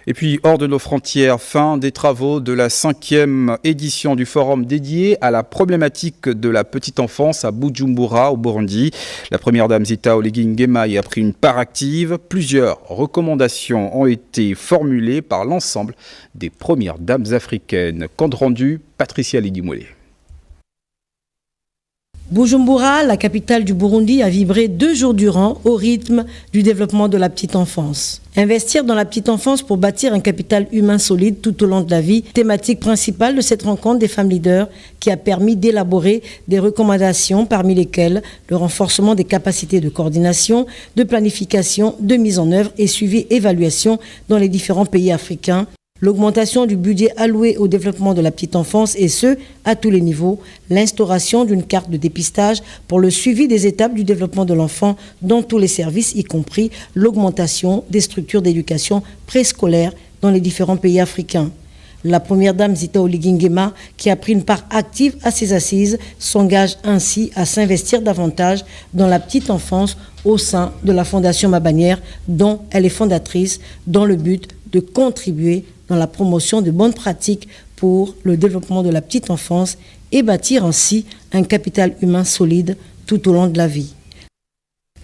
Et puis, hors de nos frontières, fin des travaux de la 5e édition du forum dédié à la problématique de la petite enfance à Bujumbura, au Burundi. La première dame Zita Oligui Nguema y a pris une part active. Plusieurs recommandations ont été formulées par l'ensemble des premières dames africaines. Compte rendu, Patricia Lidimoué. Bujumbura, la capitale du Burundi, a vibré 2 jours durant au rythme du développement de la petite enfance. Investir dans la petite enfance pour bâtir un capital humain solide tout au long de la vie, thématique principale de cette rencontre des femmes leaders qui a permis d'élaborer des recommandations parmi lesquelles le renforcement des capacités de coordination, de planification, de mise en œuvre et suivi évaluation dans les différents pays africains. L'augmentation du budget alloué au développement de la petite enfance et ce, à tous les niveaux, l'instauration d'une carte de dépistage pour le suivi des étapes du développement de l'enfant dans tous les services, y compris l'augmentation des structures d'éducation préscolaire dans les différents pays africains. La première dame Zita Oligui Nguema, qui a pris une part active à ces assises, s'engage ainsi à s'investir davantage dans la petite enfance au sein de la Fondation Mabanière, dont elle est fondatrice, dans le but de contribuer dans la promotion de bonnes pratiques pour le développement de la petite enfance et bâtir ainsi un capital humain solide tout au long de la vie.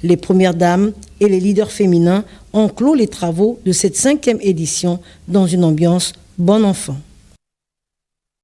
Les premières dames et les leaders féminins ont clos les travaux de cette 5e édition dans une ambiance bon enfant.